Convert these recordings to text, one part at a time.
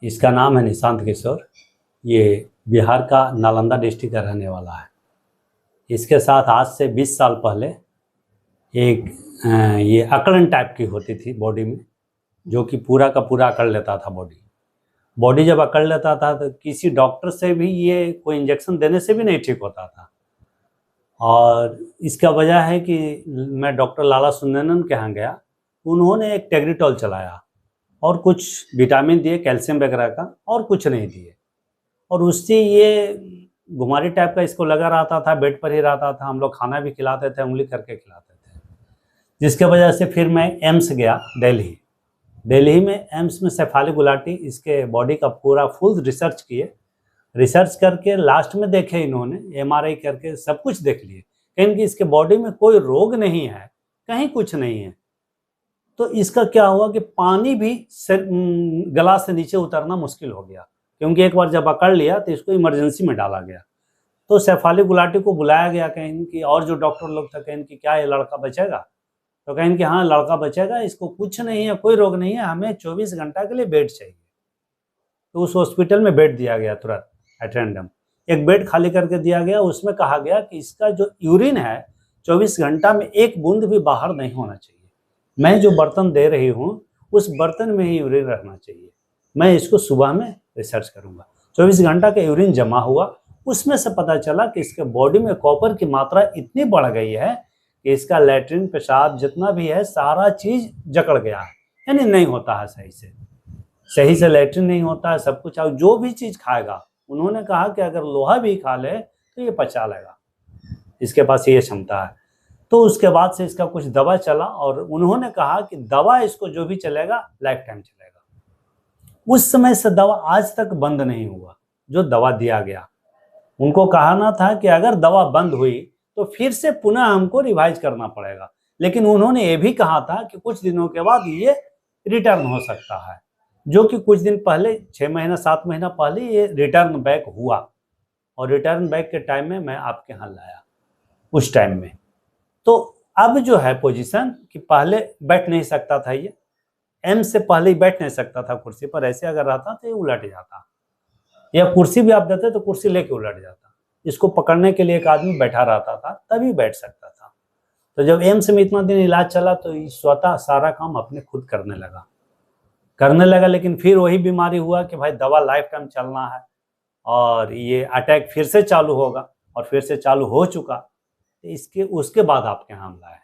इसका नाम है निशांत किशोर। ये बिहार का नालंदा डिस्ट्रिक्ट का रहने वाला है। इसके साथ आज से 20 साल पहले एक ये अकड़न टाइप की होती थी बॉडी में, जो कि पूरा का पूरा अकड़ लेता था बॉडी जब अकड़ लेता था तो किसी डॉक्टर से भी ये कोई इंजेक्शन देने से भी नहीं ठीक होता था। और इसका वजह है कि मैं डॉक्टर लाला सुंदरन के यहाँ गया, उन्होंने एक टेग्रिटॉल चलाया और कुछ विटामिन दिए, कैल्शियम वगैरह का, और कुछ नहीं दिए। और उससे ये घुमारी टाइप का इसको लगा रहता था, बेड पर ही रहता था। हम लोग खाना भी खिलाते थे, उंगली करके खिलाते थे, जिसके वजह से फिर मैं एम्स गया दिल्ली में। एम्स में शेफाली गुलाटी इसके बॉडी का पूरा फुल रिसर्च किए। रिसर्च करके लास्ट में देखे इन्होंने, MRI करके सब कुछ देख लिए, कहीं कि इसके बॉडी में कोई रोग नहीं है, कहीं कुछ नहीं है। तो इसका क्या हुआ कि पानी भी गला से नीचे उतरना मुश्किल हो गया, क्योंकि एक बार जब अकड़ लिया तो इसको इमरजेंसी में डाला गया। तो शेफाली गुलाटी को बुलाया गया, कहीं कि और जो डॉक्टर लोग थे, कहीं कि क्या ये लड़का बचेगा? तो कहीं कि हाँ लड़का बचेगा, इसको कुछ नहीं है, कोई रोग नहीं है, हमें 24 घंटा के लिए बेड चाहिए। तो उस हॉस्पिटल में बेड दिया गया तुरंत एट रैंडम, एक बेड खाली करके दिया गया। उसमें कहा गया कि इसका जो यूरिन है 24 घंटा में एक बूंद भी बाहर नहीं होना चाहिए। मैं जो बर्तन दे रही हूँ उस बर्तन में ही यूरिन रहना चाहिए। मैं इसको सुबह में रिसर्च करूँगा। 24 घंटा का यूरिन जमा हुआ, उसमें से पता चला कि इसके बॉडी में कॉपर की मात्रा इतनी बढ़ गई है कि इसका लैट्रिन, पेशाब जितना भी है सारा चीज़ जकड़ गया है, यानी नहीं होता है सही से लैट्रिन नहीं होता है, सब कुछ। और जो भी चीज़ खाएगा, उन्होंने कहा कि अगर लोहा भी खा ले तो ये पचा लेगा, इसके पास ये क्षमता है। तो उसके बाद से इसका कुछ दवा चला और उन्होंने कहा कि दवा इसको जो भी चलेगा लाइफ टाइम चलेगा। उस समय से दवा आज तक बंद नहीं हुआ जो दवा दिया गया। उनको कहना था कि अगर दवा बंद हुई तो फिर से पुनः हमको रिवाइज करना पड़ेगा, लेकिन उन्होंने ये भी कहा था कि कुछ दिनों के बाद ये रिटर्न हो सकता है, जो कि कुछ दिन पहले 6 महीना 7 महीना पहले ये रिटर्न बैक हुआ। और रिटर्न बैक के टाइम में मैं आपके यहाँ लाया उस टाइम में। तो अब जो है पोजीशन कि पहले बैठ नहीं सकता था, ये एम्स से पहले ही बैठ नहीं सकता था कुर्सी पर, ऐसे अगर रहता तो ये उलट जाता, या कुर्सी भी आप देते तो कुर्सी लेके उलट जाता। इसको पकड़ने के लिए एक आदमी बैठा रहता था, तभी बैठ सकता था। तो जब एम्स में इतना दिन इलाज चला तो स्वतः सारा काम अपने खुद करने लगा। लेकिन फिर वही बीमारी हुआ कि भाई दवा लाइफ टाइम चलना है और ये अटैक फिर से चालू होगा, और फिर से चालू हो चुका। इसके उसके बाद आपके यहाँ हमला है,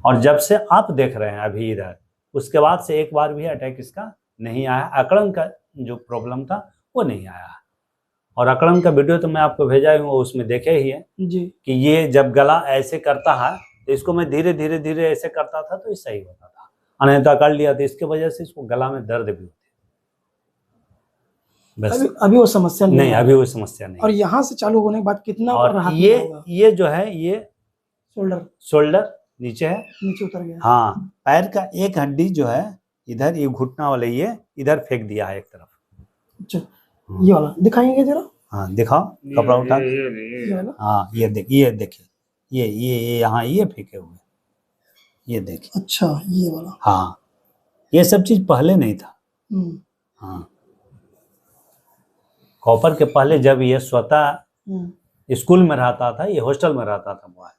और जब से आप देख रहे हैं अभी इधर, उसके बाद से एक बार भी अटैक इसका नहीं आया। अकड़न का जो प्रॉब्लम था वो नहीं आया। और अकड़न का वीडियो तो मैं आपको भेजा ही हूँ, उसमें देखे ही है जी कि ये जब गला ऐसे करता है तो इसको मैं धीरे धीरे ऐसे करता था तो ये सही होता था, अनैता कर लिया था, इसके वजह से इसको गला में दर्द भी होती है। बस अभी वो समस्या नहीं, अभी वो समस्या नहीं। और यहाँ से चालू होने के बाद कितना और ये जो है ये शोल्डर नीचे है, नीचे उतर गया। हाँ, पैर का एक हड्डी जो है इधर, ये घुटना वाले ये इधर फेंक दिया है एक तरफ। अच्छा, ये वाला दिखाएंगे जरा। हाँ दिखाओ, कपड़ा उठा। हाँ ये देखिए, ये यहाँ ये फेंके हुए, ये देखिए। अच्छा, ये वाला। हाँ, ये सब चीज पहले नहीं था। हाँ, कॉपर के पहले जब ये स्वतः स्कूल में रहता था, ये हॉस्टल में रहता था।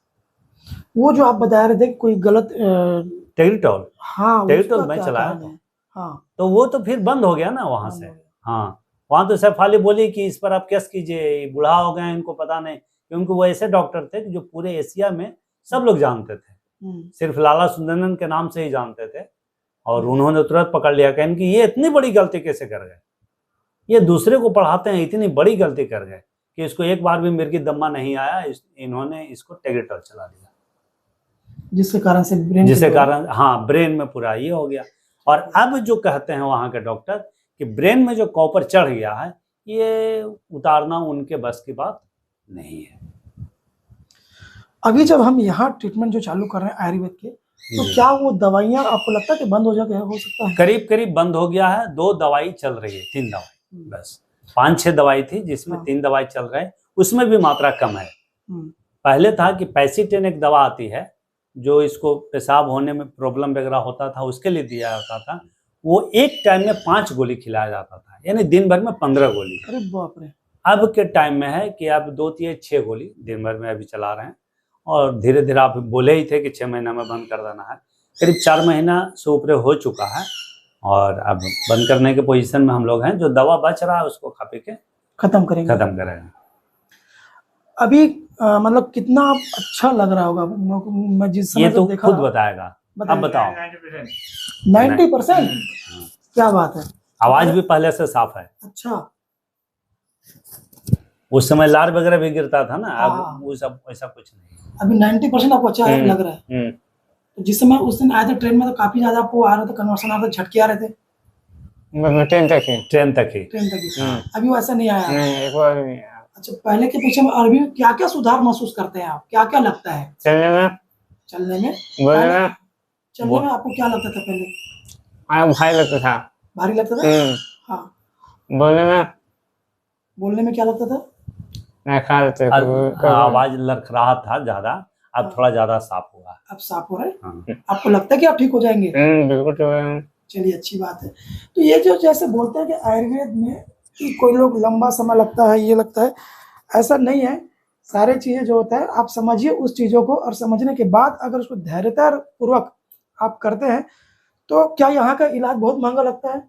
वो जो आप बता रहे थे कोई गलत टेग्रिटॉल, हाँ, टेग्रिटॉल में चलाया था। हाँ, तो वो तो फिर बंद हो गया ना वहां से। हाँ, वहां तो शेफाली बोली कि इस पर आप केस कीजिए, बूढ़ा हो गए, इनको पता नहीं, क्योंकि वो ऐसे डॉक्टर थे कि जो पूरे एशिया में सब लोग जानते थे, सिर्फ लाला सुंदरन के नाम से ही जानते थे। और उन्होंने तुरंत पकड़ लिया कि इनकी ये इतनी बड़ी गलती कैसे कर गए, ये दूसरे को पढ़ाते हैं, इतनी बड़ी गलती कर गए कि इसको एक बार भी मिर्गी दम्मा नहीं आया, इन्होंने इसको टेग्रिटॉल चला दिया, जिसके कारण हाँ ब्रेन में पूरा ये हो गया। और अब जो कहते हैं वहाँ के डॉक्टर कि ब्रेन में जो कॉपर चढ़ गया है, ये उतारना उनके बस की बात नहीं है। अभी जब हम यहाँ ट्रीटमेंट जो चालू कर रहे हैं आयुर्वेद के, तो क्या वो दवाइयाँ आपको लगता है कि बंद हो सकता है? करीब बंद हो गया है। 2 दवाई चल रही है, 3 दवाई बस, 5-6 दवाई थी जिसमें 3 दवाई चल रहे हैं, उसमें भी मात्रा कम है। पहले था कि पैसिटेन एक दवा आती है जो इसको पेशाब होने में प्रॉब्लम वगैरह होता था उसके लिए दिया जाता था, वो एक टाइम में 5 गोली खिलाया जाता था, यानी दिन भर में 15 गोली। अरे बाप रे। अब के टाइम में है कि आप 2 या 6 गोली दिन भर में अभी चला रहे हैं, और धीरे धीरे आप बोले ही थे कि 6 महीना में बंद कर देना है, करीब 4 महीना से ऊपर हो चुका है, और अब बंद करने के पोजीशन में हम लोग हैं। जो दवा बच रहा है उसको खा पी के खत्म करेंगे। करेंगे। अभी मतलब कितना अच्छा लग रहा होगा, मैं जिस समय ये तो देखा खुद बताएगा। अब बताओ। 90%? क्या बात है। आवाज भी पहले से साफ है। अच्छा। उस समय लार वगैरह भी गिरता था ना, हाँ। अब वो सब ऐसा कुछ नहीं। अभी 90% आपको अच्छा लग रहा है। तो जिस समय उस दिन आए थे ट्रेन में तो काफी ज्यादा आपको आ रहा था, कन्वर्सन आ रहा था, झटके आ रहे थे। ट्रेन तक ही। अभी वैसा नहीं आया? नहीं, एक बार भी नहीं आया। अच्छा, पहले के पीछे में अभी क्या क्या सुधार महसूस करते हैं आप, क्या क्या लगता है चलने में, चलने में? बोलने में, चलने में आपको क्या लगता था पहले? भाई लगता था। भारी लगता था। हाँ। बोलने में, बोलने में क्या लगता था? नहीं खा लेते। आवाज लड़खड़ाहट था ज्यादा, अब थोड़ा ज्यादा साफ हुआ है। अब साफ हो रहा है। हाँ। आपको लगता है कि आप ठीक हो जाएंगे? बिल्कुल ठीक है। चलिए, अच्छी बात है। तो ये जो जैसे बोलते हैं कि आयुर्वेद में कि कोई लोग लंबा समय लगता है, ये लगता है, ऐसा नहीं है। सारे चीजें जो होता है आप समझिए उस चीजों को, और समझने के बाद अगर उसको धैर्यता पूर्वक आप करते हैं तो क्या यहाँ का इलाज बहुत महंगा लगता है?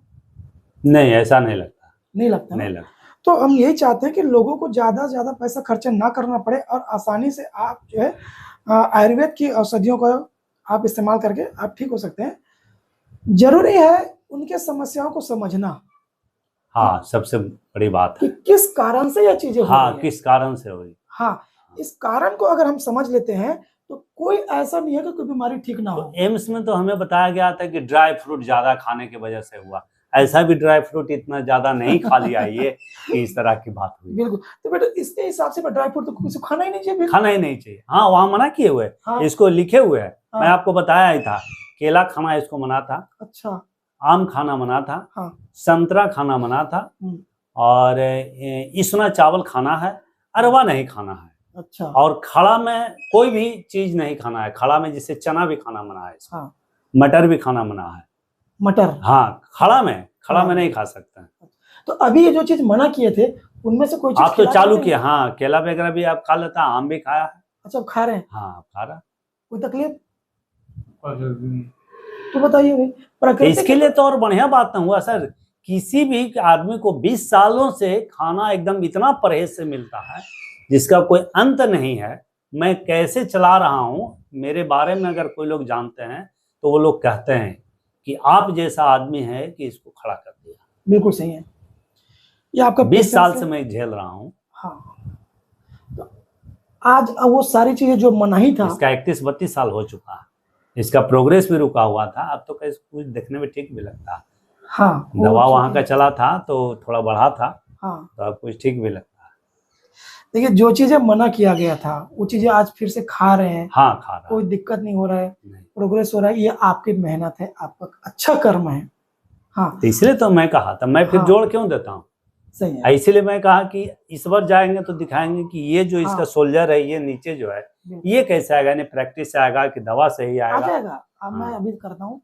नहीं, ऐसा नहीं लगता। नहीं लगता। नहीं लगता। तो हम यही चाहते हैं कि लोगों को ज्यादा से ज्यादा पैसा खर्चा ना करना पड़े, और आसानी से आप जो है आयुर्वेद की औषधियों को आप इस्तेमाल करके आप ठीक हो सकते हैं। जरूरी है उनके समस्याओं को समझना। हाँ, सबसे बड़ी बात कि है किस कारण से यह चीजें हो रही हाँ, हैं। किस कारण से हुई। हाँ, इस कारण को अगर हम समझ लेते हैं तो कोई ऐसा नहीं है कि कोई बीमारी ठीक ना हो। एम्स में तो हमें बताया गया था कि ड्राई फ्रूट ज्यादा खाने की वजह से हुआ। ऐसा भी ड्राई फ्रूट इतना ज्यादा नहीं खा लिया ये कि इस तरह की बात हुई। बिल्कुल। तो बेटा इसके हिसाब से ड्राई फ्रूट तो किसी को खाना ही नहीं चाहिए। खाना ही नहीं चाहिए। हाँ, वहाँ मना किए हुए। हाँ। इसको लिखे हुए है। हाँ। मैं आपको बताया ही था, केला खाना इसको मना था। अच्छा। आम खाना मना था। हाँ। संतरा खाना मना था। और इसना चावल खाना है, अरवा नहीं खाना है। अच्छा। और खड़ा में कोई भी चीज नहीं खाना है। खड़ा में जिससे चना भी खाना मना है। हाँ। मटर भी खाना मना है। मटर? हाँ, खड़ा में नहीं खा सकते हैं। तो अभी ये जो चीज मना किए थे उनमें से कोई चीज आप तो चालू किए। हाँ, केला वगैरह भी आप खा लेता, आम भी खाया है। अच्छा, खा रहे हैं? हाँ, खा रहा। कोई तकलीफ तो बताइए भाई। प्रकृति इसके लिए तो और बढ़िया बात ना हुआ सर। किसी भी आदमी को 20 सालों से खाना एकदम इतना परहेज से मिलता है जिसका कोई अंत नहीं है। मैं कैसे चला रहा हूँ, मेरे बारे में अगर कोई लोग जानते हैं तो वो लोग कहते हैं कि आप जैसा आदमी है कि इसको खड़ा कर दिया। बिल्कुल सही है। ये आपका 20 साल से मैं झेल रहा हूँ। हाँ। तो आज वो सारी चीजें जो मनाही था, इसका 31-32 साल हो चुका है। इसका प्रोग्रेस भी रुका हुआ था। अब तो कैसे कुछ देखने में ठीक भी लगता है। हाँ, दवा वहाँ का चला था तो थोड़ा बढ़ा था। हाँ। तो अब कुछ ठीक भी लगता है। देखिए, जो चीजें मना किया गया था वो चीजें आज फिर से खा रहे हैं। हाँ, खा रहा। कोई दिक्कत नहीं हो रहा है, प्रोग्रेस हो रहा है। ये आपकी मेहनत है, आपका अच्छा कर्म है। हाँ, तो इसलिए तो मैं कहा था, मैं फिर जोड़ क्यों देता हूँ। सही है। इसीलिए मैं कहा कि इस बार जाएंगे तो दिखाएंगे कि ये जो इसका सोल्जर है, ये नीचे जो है ये कैसे आएगा, यानी प्रैक्टिस से आएगा कि दवा से ही आ आएगा। जाएगा। अब मैं अभी करता हूँ।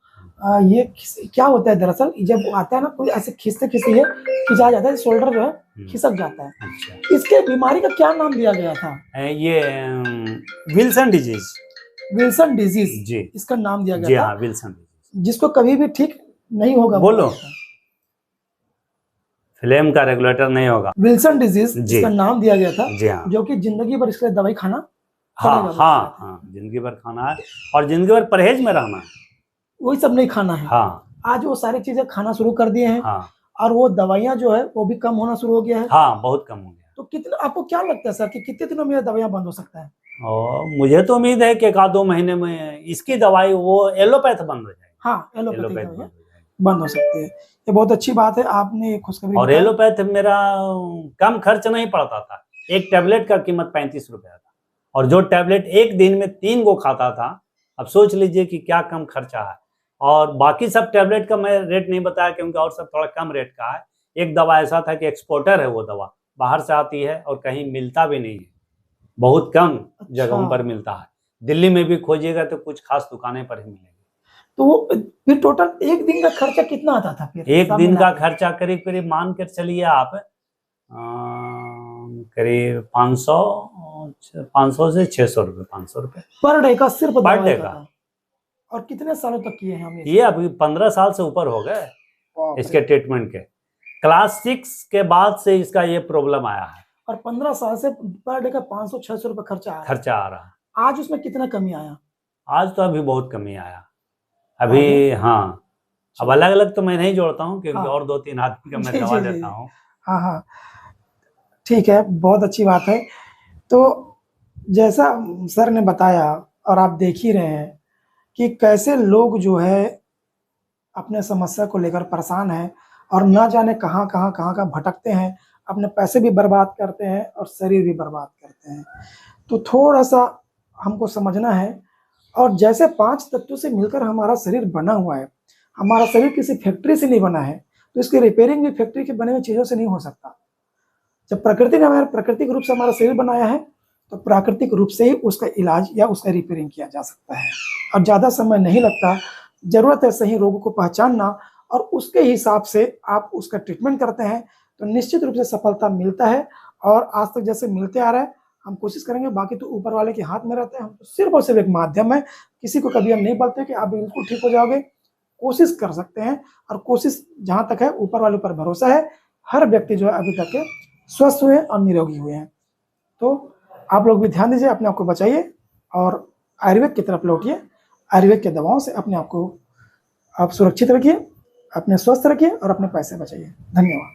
ये क्या होता है दरअसल, जब आता है ना कोई ऐसे खिसते खिसते खिंचा जाता है, शोल्डर जो है खिसक जाता है। अच्छा। इसके बीमारी का क्या नाम दिया गया था? ये विल्सन डिजीज। विल्सन डिजीज जी, इसका नाम दिया गया जी। था। हाँ, विल्सन डिजीज, जिसको कभी भी ठीक नहीं होगा। बोलो, फ्लेम का रेगुलेटर नहीं होगा। विल्सन डिजीज इसका नाम दिया गया था। जी हाँ। जो कि जिंदगी भर इसके लिए दवाई खाना हाँ, हाँ, हाँ, जिंदगी भर खाना है और जिंदगी भर परहेज में रहना है। वही सब नहीं खाना है। हाँ। आज वो सारी चीजें खाना शुरू कर दिए हैं। हाँ। और वो दवाइयाँ जो है वो भी कम होना शुरू हो गया है। हाँ, बहुत कम हो गया। तो कितना आपको क्या लगता है सर कि कितने दिनों में दवाइयाँ बंद हो सकता है? और मुझे तो उम्मीद है कि 1-2 महीने में इसकी दवाई वो एलोपैथ बंद हो जाएगी। हाँ, एलोपैथ बंद हो सकती है। ये बहुत अच्छी बात है, आपने खुशखबरी। और एलोपैथ मेरा कम खर्च नहीं पड़ता था। एक टैबलेट का कीमत 35 रुपया था, और जो टैबलेट एक दिन में 3 गो खाता था, अब सोच लीजिए कि क्या कम खर्चा है। और बाकी सब टैबलेट का मैं रेट नहीं बताया क्योंकि और सब थोड़ा कम रेट का है। एक दवा ऐसा था कि एक्सपोर्टर है, वो दवा बाहर से आती है और कहीं मिलता भी नहीं है, बहुत कम जगहों पर मिलता है। दिल्ली में भी खोजिएगा तो कुछ खास दुकानें पर ही मिलेगी। तो वो फिर टोटल एक दिन का खर्चा कितना आता था फिर? एक सब दिन मिला का के? खर्चा करीब करीब मान कर चलिए आप करीब 500 से 600 रुपये, 500 रुपये पर डे का सिर्फ पर दवाई डे का का। था। और कितने सालों तक किए हैं हम ये अभी 15 साल से ऊपर हो गए बाप रे। इसके ट्रीटमेंट के। क्लास 6 के बाद से इसका ये प्रॉब्लम आया है, और 15 साल से पर डे का 500-600 रुपये खर्चा आ रहा है। खर्चा आ रहा है। आज उसमें कितना कमी आया? आज तो अभी बहुत कमी आया अभी। हाँ, अब अलग अलग तो मैं नहीं जोड़ता हूँ क्योंकि हाँ। और 2-3 आदमी का मैं जी, दवा जी, जी, देता जी। हूँ। हाँ हाँ, ठीक है, बहुत अच्छी बात है। तो जैसा सर ने बताया और आप देख ही रहे हैं कि कैसे लोग जो है अपने समस्या को लेकर परेशान हैं और ना जाने कहाँ का भटकते हैं, अपने पैसे भी बर्बाद करते हैं और शरीर भी बर्बाद करते हैं। तो थोड़ा-सा हमको समझना है। और जैसे 5 तत्वों से मिलकर हमारा शरीर बना हुआ है, हमारा शरीर किसी फैक्ट्री से नहीं बना है, तो इसकी रिपेयरिंग भी फैक्ट्री के बने हुए चीज़ों से नहीं हो सकता। जब प्रकृति ने हमारे प्राकृतिक रूप से हमारा शरीर बनाया है, तो प्राकृतिक रूप से ही उसका इलाज या उसका रिपेयरिंग किया जा सकता है और ज़्यादा समय नहीं लगता। ज़रूरत है सही रोग को पहचानना और उसके हिसाब से आप उसका ट्रीटमेंट करते हैं, तो निश्चित रूप से सफलता मिलता है। और आज तक जैसे मिलते आ रहा है, हम कोशिश करेंगे, बाकी तो ऊपर वाले के हाथ में रहता है। हम तो सिर्फ और सिर्फ एक माध्यम है। किसी को कभी हम नहीं बोलते कि आप बिल्कुल ठीक हो जाओगे, कोशिश कर सकते हैं और कोशिश जहाँ तक है ऊपर वाले पर भरोसा है। हर व्यक्ति जो है अभी तक के स्वस्थ हुए और निरोगी हुए हैं। तो आप लोग भी ध्यान दीजिए, अपने आप को बचाइए और आयुर्वेद की तरफ लौटिए। आयुर्वेद की दवाओं से अपने आप को आप सुरक्षित रखिए, अपने स्वस्थ रखिए और अपने पैसे बचाइए। धन्यवाद।